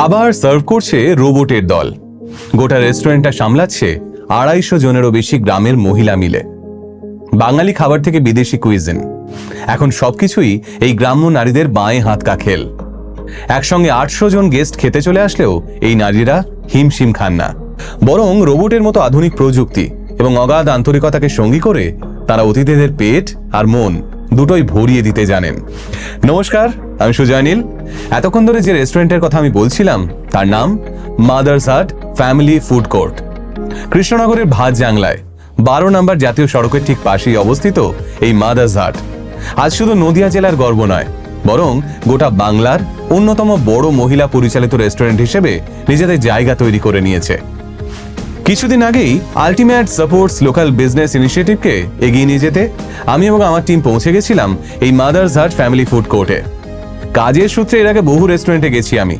আবার সার্ভ করছে রোবটের দল। গোটা রেস্টুরেন্টটা সামলাচ্ছে 250 জনেরও বেশি গ্রামের মহিলা মিলে। বাঙালি খাবার থেকে বিদেশি কুইজিন, এখন সবকিছুই এই গ্রাম্য নারীদের বাঁয়ে হাত কাখেল। একসঙ্গে 800 জন গেস্ট খেতে চলে আসলেও এই নারীরা হিমশিম খান না, বরং রোবটের মতো আধুনিক প্রযুক্তি এবং অগাধ আন্তরিকতাকে সঙ্গী করে তারা অতিথিদের পেট আর মন দুটোই ভরিয়ে দিতে জানেন। নমস্কার, আমি সুজয় নীল। এতক্ষণ ধরে যে রেস্টুরেন্টের কথা আমি বলছিলাম তার নাম মাদার্স হাট ফ্যামিলি ফুড কোর্ট। কৃষ্ণনগরের ভাত জাংলায় 12 নম্বর জাতীয় সড়কের ঠিক পাশেই অবস্থিত এই মাদার্স হাট আজ শুধু নদিয়া জেলার গর্ব নয়, বরং গোটা বাংলার অন্যতম বড় মহিলা পরিচালিত রেস্টুরেন্ট হিসেবে নিজেদের জায়গা তৈরি করে নিয়েছে। কিছুদিন আগেই আলটিমেট সাপোর্টস লোকাল বিজনেস ইনিশিয়েটিভকে এগিয়ে নিয়ে যেতে আমি এবং আমার টিম পৌঁছে গেছিলাম এই মাদার্স হাট ফ্যামিলি ফুড কোর্টে। কাজের সূত্রে এর আগে বহু রেস্টুরেন্টে গেছি আমি,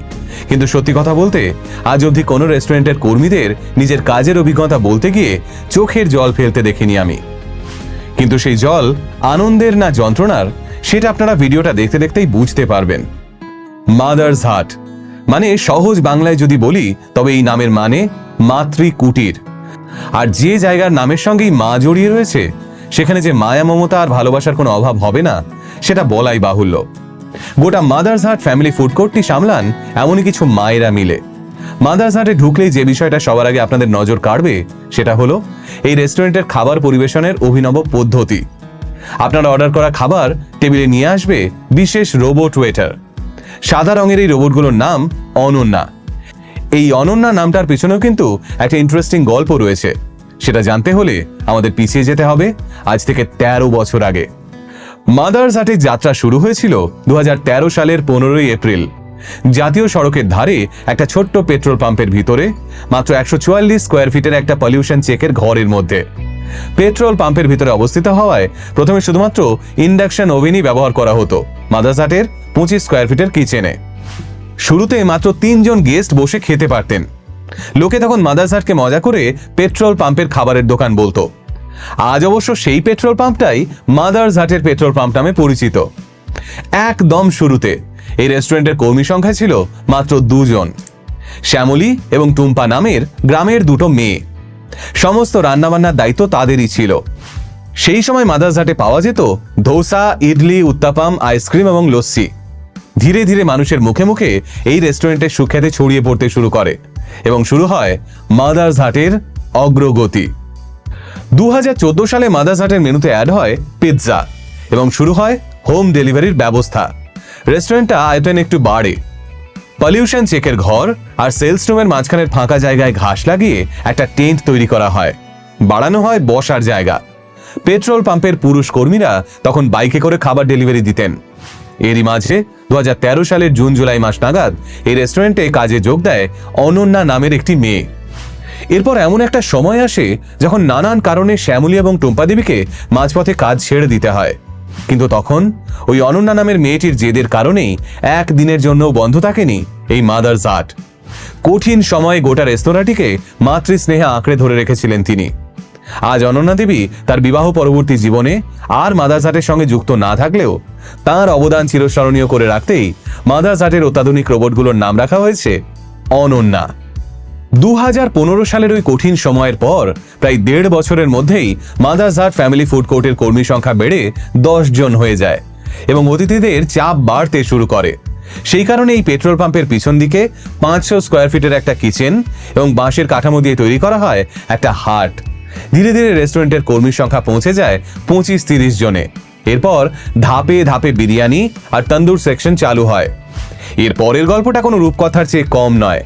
কিন্তু সত্যি কথা বলতে আজ অবধি কোনো রেস্টুরেন্টের কর্মীদের নিজের কাজের অভিজ্ঞতা বলতে গিয়ে চোখের জল ফেলতে দেখিনি আমি। কিন্তু সেই জল আনন্দের না যন্ত্রণার, সেটা আপনারা ভিডিওটা দেখতে দেখতেই বুঝতে পারবেন। মাদার্স হাট মানে সহজ বাংলায় যদি বলি তবে এই নামের মানে মাতৃ কুটির। আর যে জায়গার নামের সঙ্গেই মা জড়িয়ে রয়েছে সেখানে যে মায়া মমতা আর ভালোবাসার কোনো অভাব হবে না সেটা বলাই বাহুল্য। গোটা মাদার্স হাট ফ্যামিলি ফুড কোর্টটি সামলান এমনই কিছু মায়েরা মিলে। মাদার্স হাটে ঢুকলেই যে বিষয়টা সবার আগে আপনাদের নজর কাড়বে সেটা হলো এই রেস্টুরেন্টের খাবার পরিবেশনের অভিনব পদ্ধতি। আপনারা অর্ডার করা খাবার টেবিলে নিয়ে আসবে বিশেষ রোবট ওয়েটার। সাদা রঙের এই রোবটগুলোর নাম অনন্যা। এই অনন্যা নামটার পিছনেও কিন্তু একটা ইন্টারেস্টিং গল্প রয়েছে। সেটা জানতে হলে আমাদের পিছিয়ে যেতে হবে আজ থেকে 13 বছর আগে। মাদার্স হাটের যাত্রা শুরু হয়েছিল 2013 সালের 15ই এপ্রিল। জাতীয় সড়কের ধারে একটা ছোট্ট পেট্রোল পাম্পের ভিতরে মাত্র 144 স্কোয়ার ফিটের একটা পলিউশন চেকের ঘরের মধ্যে। পেট্রোল পাম্পের ভিতরে অবস্থিত হওয়ায় প্রথমে শুধুমাত্র ইন্ডাকশন ওভেনই ব্যবহার করা হতো মাদার্স হাটের 25 স্কোয়ার ফিটের কিচেনে। শুরুতে মাত্র 3 জন গেস্ট বসে খেতে পারতেন। লোকে তখন মাদার্স হাটকে মজা করে পেট্রোল পাম্পের খাবারের দোকান বলতো। আজ অবশ্য সেই পেট্রোল পাম্পটাই মাদার্স হাটের পেট্রোল পাম্প নামে পরিচিত। একদম শুরুতে এই রেস্টুরেন্টের কর্মী সংখ্যা ছিল মাত্র 2 জন, শ্যামলী এবং টুম্পা নামের গ্রামের 2টো মেয়ে। সমস্ত রান্নাবান্নার দায়িত্ব তাদেরই ছিল। সেই সময় মাদার্স হাটে পাওয়া যেত ধোসা, ইডলি, উত্তাপাম, আইসক্রিম এবং লস্যি। ধীরে ধীরে মানুষের মুখে মুখে এই রেস্টুরেন্টের সুখ্যাতি ছড়িয়ে পড়তে শুরু করে এবং শুরু হয় মাদার্স হাটের অগ্রগতি। 2014 সালে মাদার্স হাটের মেনুতে অ্যাড হয় পিৎজা এবং শুরু হয় হোম ডেলিভারির ব্যবস্থা। রেস্টুরেন্টটা আয়তন একটু বাড়ে। পলিউশন চেকের ঘর আর সেলস রুমের মাঝখানের ফাঁকা জায়গায় ঘাস লাগিয়ে একটা টেন্ট তৈরি করা হয়। বাড়ানো হয় বসার জায়গা। পেট্রোল পাম্পের পুরুষ কর্মীরা তখন বাইকে করে খাবার ডেলিভারি দিতেন। এরই মাঝে 2013 সালের জুন জুলাই মাস নাগাদ এই রেস্টুরেন্টে কাজে যোগ দেয় অনন্যা নামের একটি মেয়ে। এরপর এমন একটা সময় আসে যখন নানান কারণে শ্যামলী এবং টুম্পা দেবীকে মাঝপথে কাজ ছেড়ে দিতে হয়। কিন্তু তখন ওই অনন্যা নামের মেয়েটির জেদের কারণেই একদিনের জন্য বন্ধ থাকেনি এই মাদার্স হাট। কঠিন সময়ে গোটা রেস্তোরাঁটিকে মাতৃস্নেহে আঁকড়ে ধরে রেখেছিলেন তিনি। আজ অনন্যা দেবী তার বিবাহ পরবর্তী জীবনে আর মাদার্স হাটের সঙ্গে যুক্ত না থাকলেও তাঁর অবদান চিরস্মরণীয় করে রাখতেই মাদার্স হাটের অত্যাধুনিক রোবটগুলোর নাম রাখা হয়েছে অনন্যা। 2015 সালের ওই কঠিন সময়ের পর প্রায় 1.5 বছরের মধ্যেই মাদার্স হাট ফ্যামিলি ফুড কোর্টের কর্মী সংখ্যা বেড়ে 10 জন হয়ে যায় এবং অতিথিদের চাপ বাড়তে শুরু করে। সেই কারণে এই পেট্রোল পাম্পের পিছন দিকে 500 স্কোয়ার ফিটের একটা কিচেন এবং বাঁশের কাঠামো দিয়ে তৈরি করা হয় একটা হাট। ধীরে ধীরে রেস্টুরেন্টের কর্মীর সংখ্যা পৌঁছে যায় 25-30 জনে। এরপর ধাপে ধাপে বিরিয়ানি আর তন্দুর সেকশন চালু হয়। এর পরের গল্পটা কোনো রূপকথার চেয়ে কম নয়,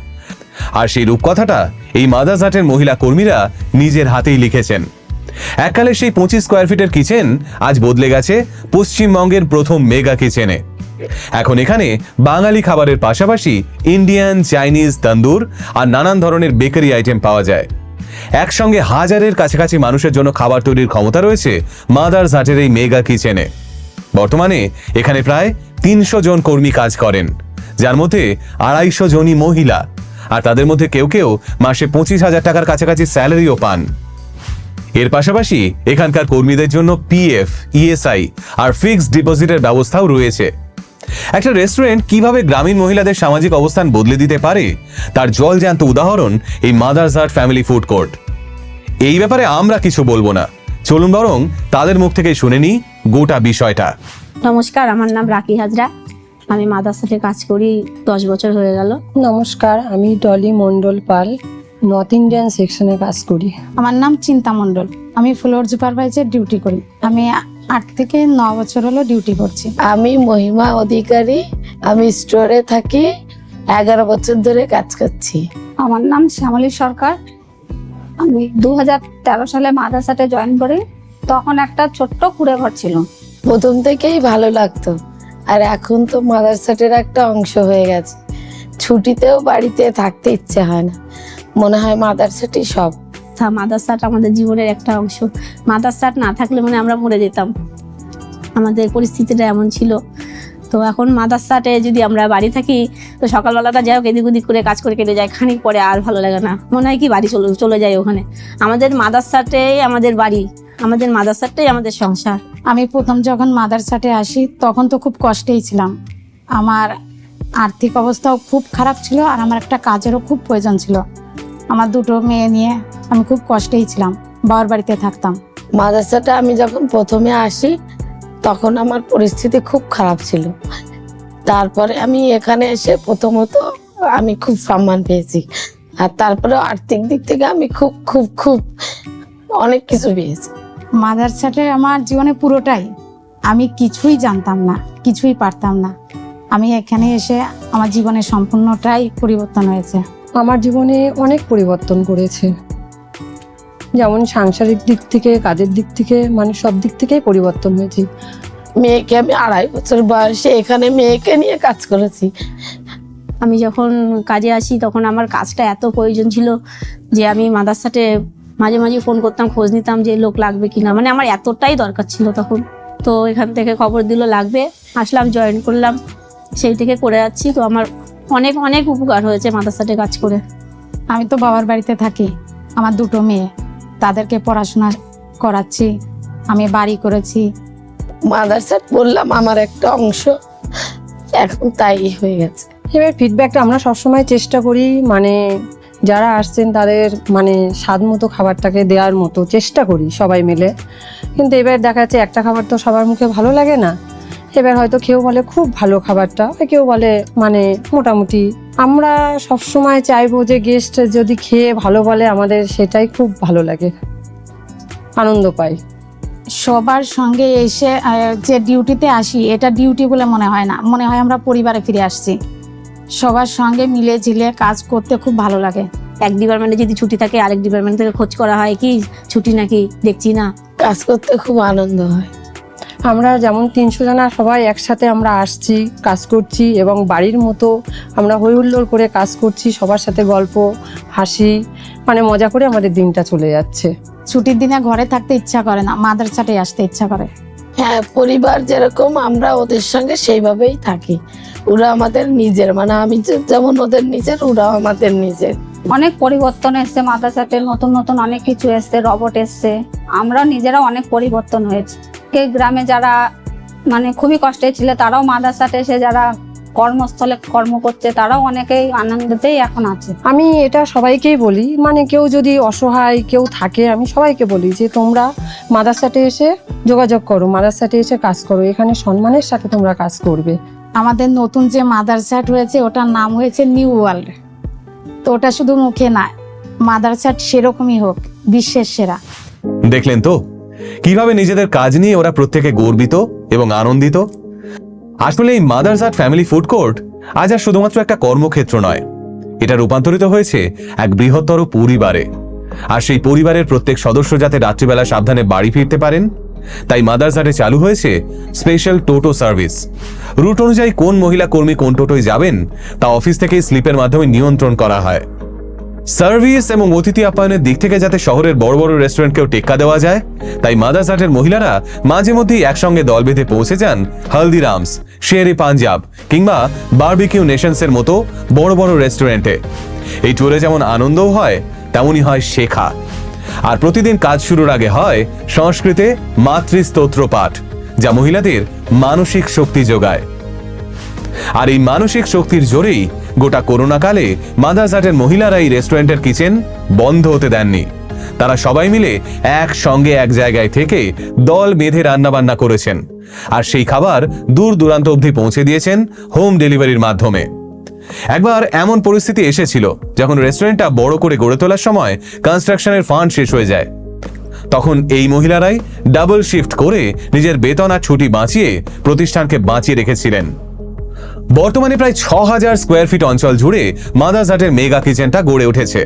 আর সেই রূপকথাটা এই মাদার্স হাটের মহিলা কর্মীরা নিজের হাতেই লিখেছেন। এককালে সেই 25 স্কোয়ার ফিটের কিচেন আজ বদলে গেছে পশ্চিমবঙ্গের প্রথম মেগা কিচেনে। এখন এখানে বাঙালি খাবারের পাশাপাশি ইন্ডিয়ান, চাইনিজ, তন্দুর আর নানান ধরনের বেকারি আইটেম পাওয়া যায়। একসঙ্গে হাজারের কাছাকাছি মানুষের জন্য খাবার তৈরির ক্ষমতা রয়েছে মাদার্স হাটের এই মেগা কিচেনে। বর্তমানে এখানে প্রায় 300 জন কর্মী কাজ করেন, যার মধ্যে 250 জনই মহিলা, আর তাদের মধ্যে কেউ কেউ মাসে 25,000 টাকার কাছাকাছি স্যালারিও পান। এর পাশাপাশি এখানকার কর্মীদের জন্য পিএফ, ইএসআই আর ফিক্সড ডিপোজিটের ব্যবস্থাও রয়েছে। একটা রেস্টুরেন্ট কিভাবে গ্রামীণ মহিলাদের সামাজিক অবস্থান বদলে দিতে পারে তার জলজ্যান্ত উদাহরণ এই mother's heart family food court. এই ব্যাপারে আমরা কিছু বলবো না, চলুন বরং তাদের মুখ থেকে শুনে নিই গোটা বিষয়টা। নমস্কার, আমার নাম রাকি হাজরা। আমি মাদ্রাসাতে কাজ করি, 10 বছর হয়ে গেল। নমস্কার, আমি ডলি মণ্ডল পাল, নর্থ ইন্ডিয়ান সেকশনে কাজ করি। আমার নাম চিন্তা মণ্ডল, আমি ফ্লোর সুপারভাইজার ডিউটি করি। আমি 8 থেকে 9 বছর হলো ডিউটি করছি। আমি মহিমা অধিকারী, আমি স্টোরে থাকি, 11 বছর ধরে কাজ করছি। আমার নাম শ্যামলী সরকার। আমি 2013 সালে মাদ্রাসাতে জয়েন করি। তখন একটা ছোট্ট কুড়ে ঘর ছিল। প্রথম থেকেই ভালো লাগতো, আর এখন তো মাদ্রাসাটের একটা অংশ হয়ে গেছে। ছুটিতেও বাড়িতে থাকতে ইচ্ছে হয় না, মনে হয় মাদ্রাসাটি সব। মাদ্রাসাটা আমাদের জীবনের একটা অংশ। মাদ্রাসাট না থাকলে মানে আমরা মরে যেতাম, আমাদের পরিস্থিতিটা এমন ছিল। তো এখন মাদ্রাসাতে যদি আমরা বাড়ি থাকি, তো সকালবেলাটা যাই হোক এদিক ওদিক করে কাজ করে কেটে যায়, খানিক পরে আর ভালো লাগে না, মনে হয় কি বাড়ি চলে যায় ওখানে। আমাদের মাদ্রাসাটাই আমাদের বাড়ি, আমাদের মাদ্রাসাটাই আমাদের সংসার। আমি প্রথম যখন মাদ্রাসাতে আসি তখন তো খুব কষ্টেই ছিলাম। আমার আর্থিক অবস্থাও খুব খারাপ ছিল, আর আমার একটা কাজেরও খুব প্রয়োজন ছিল। আমার 2টো মেয়ে নিয়ে আমি খুব কষ্টেই ছিলাম, বাবার বাড়িতে থাকতাম। মাদ্রাসাটা আমি যখন প্রথমে আসি তখন আমার পরিস্থিতি খুব খারাপ ছিল। তারপরে আমি এখানে এসে প্রথমত আমি খুব সম্মান পেয়েছি, আর তারপরে আর্থিক দিক থেকে আমি খুব খুব খুব অনেক কিছু পেয়েছি। মাদ্রাসাতে আমার জীবনে পুরোটাই, আমি কিছুই জানতাম না, কিছুই পারতাম না। আমি এখানে এসে আমার জীবনের সম্পূর্ণটাই পরিবর্তন হয়েছে। আমার জীবনে অনেক পরিবর্তন করেছে, যেমন সাংসারিক দিক থেকে, কাজের দিক থেকে, মানে সব দিক থেকেই পরিবর্তন হয়েছে। মেয়েকে আমি 2.5 বছর বয়সে এখানে মেয়েকে নিয়ে কাজ করেছি। আমি যখন কাজে আসি তখন আমার কাজটা এত প্রয়োজন ছিল যে আমি মাদ্রাসাতে মাঝে মাঝে ফোন করতাম, খোঁজ নিতাম যে লোক লাগবে কিনা, মানে আমার এতটাই দরকার ছিল তখন। তো এখান থেকে খবর দিল লাগবে, আসলাম, জয়েন করলাম, সেই থেকে করে যাচ্ছি। তো আমার অনেক অনেক উপকার হয়েছে মাদ্রাসাতে কাজ করে। আমি তো বাবার বাড়িতে থাকি, আমার 2টো মেয়ে, তাদেরকে পড়াশোনা করাচ্ছি, আমি বাড়ি করেছি। মাদ্রাসা বললাম আমার একটা অংশ, এখন তাই হয়ে গেছে। এবার ফিডব্যাকটা আমরা সবসময় চেষ্টা করি, মানে যারা আসছেন তাদের মানে স্বাদ মতো খাবারটাকে দেওয়ার মতো চেষ্টা করি সবাই মিলে। কিন্তু এবার দেখা যাচ্ছে একটা খাবার তো সবার মুখে ভালো লাগে না। এবার হয়তো কেউ বলে খুব ভালো খাবারটা, কেউ বলে মানে মোটামুটি। আমরা সবসময় চাইবো যে গেস্ট যদি খেয়ে ভালো বলে, আমাদের সেটাই খুব ভালো লাগে, আনন্দ পাই। সবার সঙ্গে এসে যে ডিউটিতে আসি, এটা ডিউটি বলে মনে হয় না, মনে হয় আমরা পরিবারে ফিরে আসছি। সবার সঙ্গে মিলে ঝিলে কাজ করতে খুব ভালো লাগে। এক ডিপার্টমেন্টে যদি ছুটি থাকে আরেক ডিপার্টমেন্ট থেকে খোঁজ করা হয় কি ছুটি নাকি, দেখছি না। কাজ করতে খুব আনন্দ হয়। আমরা যেমন 300 জনা সবাই একসাথে আমরা আসছি, কাজ করছি, এবং বাড়ির মতো আমরা হই হুল্লোড় করে কাজ করছি, সবার সাথে গল্প হাসি মানে মজা করে আমাদের দিনটা চলে যাচ্ছে। ছুটির দিনে ঘরে থাকতে ইচ্ছা করে না, মাদ্রাসাতে আসতে ইচ্ছা করে। হ্যাঁ, পরিবার যেরকম আমরা ওদের সঙ্গে সেইভাবেই থাকি। ওরা আমাদের নিজের, মানে আমি যেমন ওদের নিজের, ওরাও আমাদের নিজের। অনেক পরিবর্তন এসছে মাদ্রাসাতে, নতুন নতুন অনেক কিছু এসছে, রবট এসছে। আমরা নিজেরা অনেক পরিবর্তন হয়েছে। গ্রামে যারা মানে খুবই কষ্টে ছিল, তারাও মাদ্রাসাতে এসে যারা কর্মস্থলে কর্ম করছে, তারাও অনেকেই আনন্দতেই এখন আছে। আমি এটা সবাইকেই বলি, মানে কেউ যদি অসহায় কেউ থাকে, আমি সবাইকে বলি যে তোমরা মাদ্রাসাতে এসে যোগাযোগ করো, মাদ্রাসাতে এসে কাজ করো, এখানে সম্মানের সাথে তোমরা কাজ করবে। আমাদের নতুন যে মাদ্রাসাট হয়েছে ওটার নাম হয়েছে নিউ ওয়ার্ল্ড। তো ওটা শুধু মুখে না, মাদ্রাসাট সেরকমই হোক, বিশ্বের সেরা। দেখলেন তো কিভাবে নিজেদের কাজ নিয়ে ওরা প্রত্যেকে গর্বিত এবং আনন্দিত। আসলে এই mother's heart family food court আজ আর শুধুমাত্র একটা কর্মক্ষেত্র নয়, এটা রূপান্তরিত হয়েছে এক বৃহত্তর পরিবারে। আর সেই পরিবারের প্রত্যেক সদস্য যাতে রাত্রিবেলা সাবধানে বাড়ি ফিরতে পারেন, তাই মাদার্স হার্টে চালু হয়েছে স্পেশাল টোটো সার্ভিস। রুট অনুযায়ী কোন মহিলা কর্মী কোন টোটোয় যাবেন তা অফিস থেকেই স্লিপের মাধ্যমে নিয়ন্ত্রণ করা হয়। সার্ভিস এবং অতিথি আপ্যায়নের দিক থেকে যাতে শহরের বড় বড় রেস্টুরেন্টকেও টেক্কা দেওয়া যায়, তাই মাদার্স হার্টের মহিলারা মাঝে মধ্যেই একসঙ্গে দল বেঁধে পৌঁছে যান হলদিরামস, শের-ই পাঞ্জাব কিংবা বারবিকিউ নেশনসের মতো বড় বড় রেস্টুরেন্টে। এই ট্যুরে যেমন আনন্দও হয়, তেমনই হয় শেখা। আর প্রতিদিন কাজ শুরুর আগে হয় সংস্কৃতে মাতৃস্তোত্র পাঠ, যা মহিলাদের মানসিক শক্তি যোগায়। আর এই মানসিক শক্তির জোরেই গোটা করোনা কালে মাদার্স হাটের মহিলারা এই রেস্টুরেন্টের কিচেন বন্ধ হতে দেননি। তারা সবাই মিলে একসঙ্গে এক জায়গায় থেকে দল বেঁধে রান্নাবান্না করেছেন, আর সেই খাবার দূর দূরান্ত অবধি পৌঁছে দিয়েছেন হোম ডেলিভারির মাধ্যমে। একবার এমন পরিস্থিতি এসেছিল যখন রেস্টুরেন্টটা বড় করে গড়ে তোলার সময় কনস্ট্রাকশনের ফান্ড শেষ হয়ে যায়। তখন এই মহিলারাই ডাবল শিফট করে নিজের বেতন আর ছুটি বাঁচিয়ে প্রতিষ্ঠানকে বাঁচিয়ে রেখেছিলেন। বর্তমানে প্রায় 6000 স্কোয়ার ফিট অঞ্চল জুড়ে মাদার্স হাটের মেগা কিচেনটা গড়ে উঠেছে।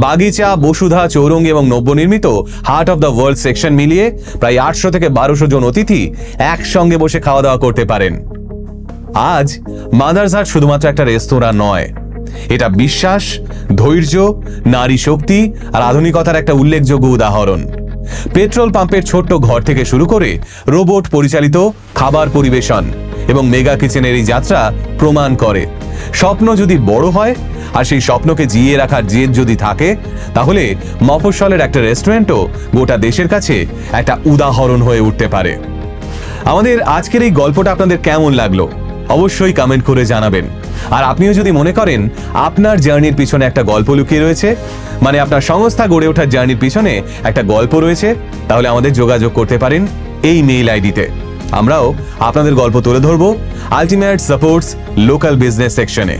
বাগিচা, বসুধা, চৌরঙ্গি এবং নব্যনির্মিত heart of the world section মিলিয়ে প্রায় 800 থেকে 1200 জন অতিথি একসঙ্গে বসে খাওয়া দাওয়া করতে পারেন। আজ মাদার্স হাট শুধুমাত্র একটা রেস্তোরাঁ নয়, এটা বিশ্বাস, ধৈর্য, নারী শক্তি আর আধুনিকতার একটা উল্লেখযোগ্য উদাহরণ। পেট্রোল পাম্পের ছোট্ট ঘর থেকে শুরু করে রোবট পরিচালিত খাবার পরিবেশন এবং মেগা কিচেনের এই যাত্রা প্রমাণ করে স্বপ্ন যদি বড় হয় আর সেই স্বপ্নকে জিইয়ে রাখার জেদ যদি থাকে, তাহলে মফস্বলের একটা রেস্টুরেন্টও গোটা দেশের কাছে একটা উদাহরণ হয়ে উঠতে পারে। আমাদের আজকের এই গল্পটা আপনাদের কেমন লাগলো অবশ্যই কমেন্ট করে জানাবেন। আর আপনিও যদি মনে করেন আপনার জার্নির পিছনে একটা গল্প লুকিয়ে রয়েছে, মানে আপনার সংস্থা গড়ে ওঠার জার্নির পিছনে একটা গল্প রয়েছে, তাহলে আমাদের যোগাযোগ করতে পারেন এই মেইল আইডিতে। আমরাও আপনাদের গল্প তুলে ধরবো আলটিমেট সাপোর্টস লোকাল বিজনেস সেকশনে।